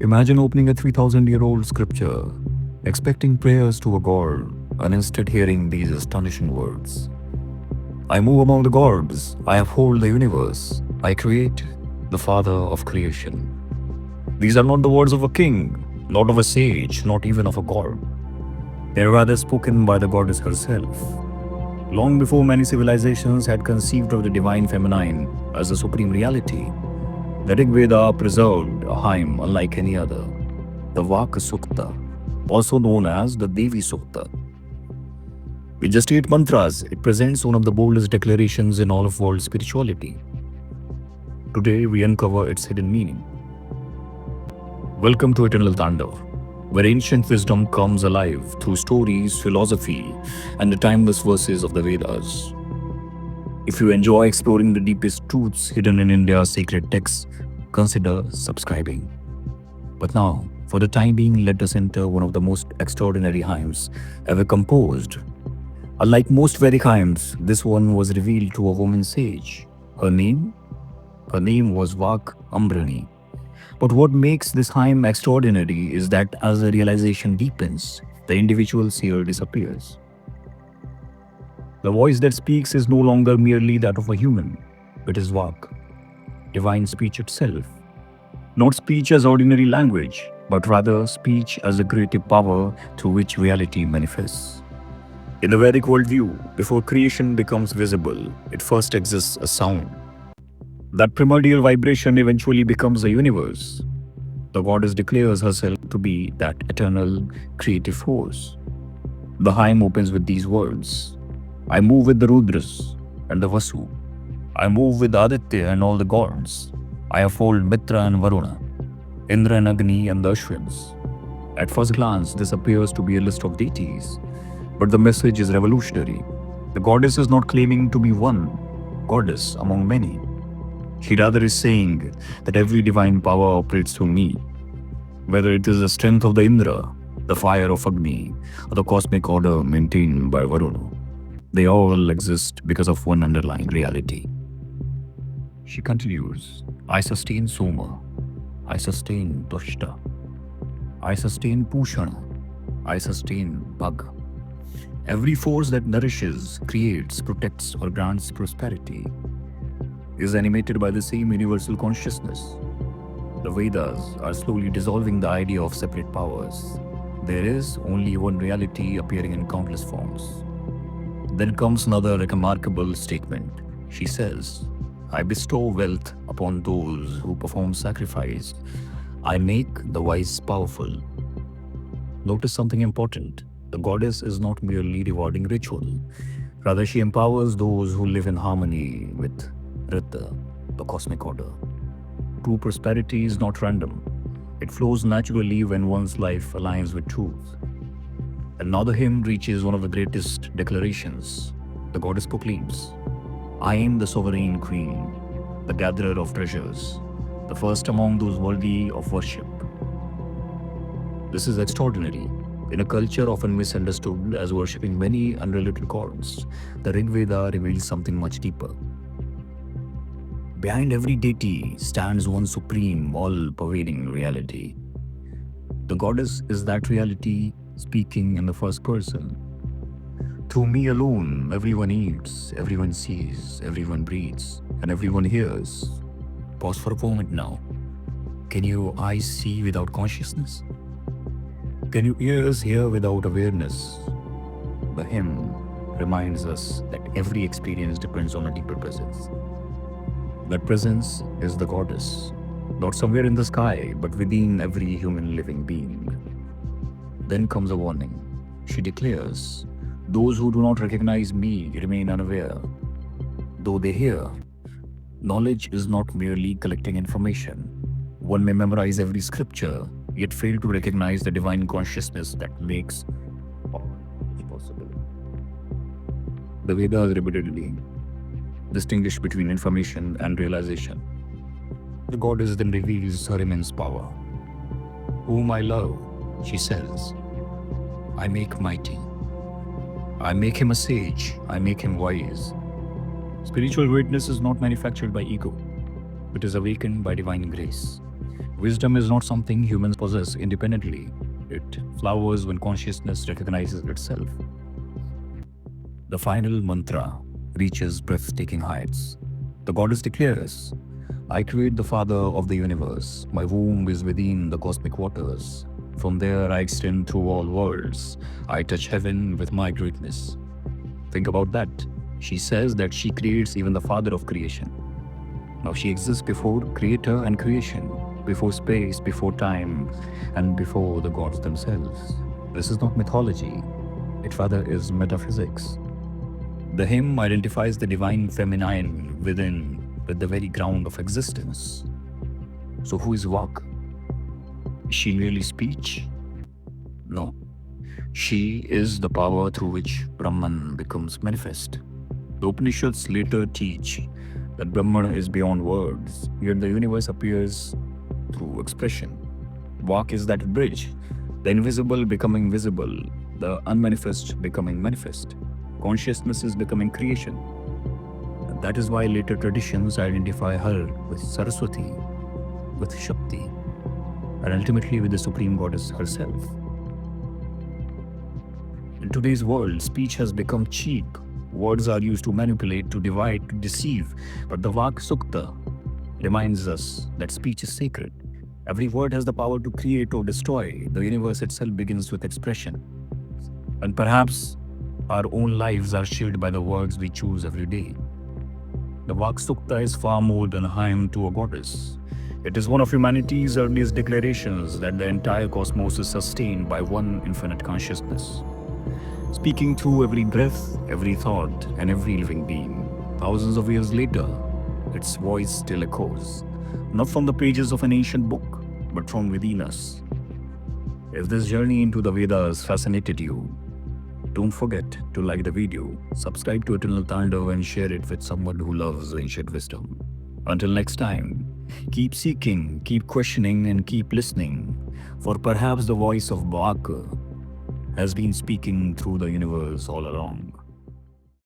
Imagine opening a 3000-year-old scripture, expecting prayers to a god, and instead hearing these astonishing words. I move among the gods, I uphold the universe, I create, the Father of creation. These are not the words of a king, not of a sage, not even of a god. They are rather spoken by the goddess herself. Long before many civilizations had conceived of the divine feminine as the supreme reality, the Rig Veda preserved a hymn unlike any other, the Vāk Sūkta, also known as the Devī Sūkta. With just 8 mantras, it presents one of the boldest declarations in all of world spirituality. Today, we uncover its hidden meaning. Welcome to Eternal Tandav, where ancient wisdom comes alive through stories, philosophy, and the timeless verses of the Vedas. If you enjoy exploring the deepest truths hidden in India's sacred texts, consider subscribing. But now, for the time being, let us enter one of the most extraordinary hymns ever composed. Unlike most Vedic hymns, this one was revealed to a woman sage. Her name? Her name was Vāk Ambhṛṇī. But what makes this hymn extraordinary is that as the realization deepens, the individual seer disappears. The voice that speaks is no longer merely that of a human. It is Vāk, divine speech itself. Not speech as ordinary language, but rather speech as a creative power through which reality manifests. In the Vedic worldview, before creation becomes visible, it first exists as sound. That primordial vibration eventually becomes a universe. The goddess declares herself to be that eternal creative force. The hymn opens with these words: I move with the Rudras and the Vasu. I move with Aditya and all the gods. I uphold Mitra and Varuna, Indra and Agni and the Ashwins. At first glance, this appears to be a list of deities, but the message is revolutionary. The goddess is not claiming to be one goddess among many. She rather is saying that every divine power operates through me. Whether it is the strength of the Indra, the fire of Agni, or the cosmic order maintained by Varuna, they all exist because of one underlying reality. She continues, I sustain Soma, I sustain Tushta, I sustain Pushana, I sustain Bhag. Every force that nourishes, creates, protects, or grants prosperity is animated by the same universal consciousness. The Vedas are slowly dissolving the idea of separate powers. There is only one reality appearing in countless forms. Then comes another remarkable statement. She says, I bestow wealth upon those who perform sacrifice. I make the wise powerful. Notice something important. The goddess is not merely rewarding ritual. Rather, she empowers those who live in harmony with Rita, the cosmic order. True prosperity is not random. It flows naturally when one's life aligns with truth. Another hymn reaches one of the greatest declarations. The goddess proclaims, I am the sovereign queen, the gatherer of treasures, the first among those worthy of worship. This is extraordinary. In a culture often misunderstood as worshipping many unrelated gods, the Rig Veda reveals something much deeper. Behind every deity stands one supreme, all-pervading reality. The goddess is that reality speaking in the first person. Through me alone, everyone eats, everyone sees, everyone breathes, and everyone hears. Pause for a moment now. Can your eyes see without consciousness? Can your ears hear without awareness? The hymn reminds us that every experience depends on a deeper presence. That presence is the goddess, not somewhere in the sky, but within every human living being. Then comes a warning. She declares, those who do not recognize me remain unaware. Though they hear, knowledge is not merely collecting information. One may memorize every scripture, yet fail to recognize the divine consciousness that makes all possible. The Vedas repeatedly distinguish between information and realization. The goddess then reveals her immense power. Whom I love, she says, I make mighty. I make him a sage. I make him wise. Spiritual greatness is not manufactured by ego. It is awakened by divine grace. Wisdom is not something humans possess independently. It flowers when consciousness recognizes itself. The final mantra reaches breathtaking heights. The goddess declares, I create the Father of the universe. My womb is within the cosmic waters. From there I extend through all worlds. I touch heaven with my greatness. Think about that. She says that she creates even the Father of creation. Now she exists before Creator and creation, before space, before time, and before the gods themselves. This is not mythology. It rather is metaphysics. The hymn identifies the divine feminine within with the very ground of existence. So who is Vāk? Is she really speech? No. She is the power through which Brahman becomes manifest. The Upanishads later teach that Brahman is beyond words, yet the universe appears through expression. Vāk is that bridge, the invisible becoming visible, the unmanifest becoming manifest. Consciousness is becoming creation. And that is why later traditions identify her with Saraswati, with Shakti, and ultimately with the Supreme Goddess herself. In today's world, speech has become cheap. Words are used to manipulate, to divide, to deceive. But the Vāk Sūkta reminds us that speech is sacred. Every word has the power to create or destroy. The universe itself begins with expression. And perhaps our own lives are shaped by the words we choose every day. The Vāk Sūkta is far more than a hymn to a goddess. It is one of humanity's earliest declarations that the entire cosmos is sustained by one infinite consciousness. Speaking through every breath, every thought, and every living being. Thousands of years later, its voice still echoes, not from the pages of an ancient book, but from within us. If this journey into the Vedas fascinated you, don't forget to like the video, subscribe to Eternal Tandav, and share it with someone who loves ancient wisdom. Until next time, keep seeking, keep questioning, and keep listening, for perhaps the voice of Vāk has been speaking through the universe all along.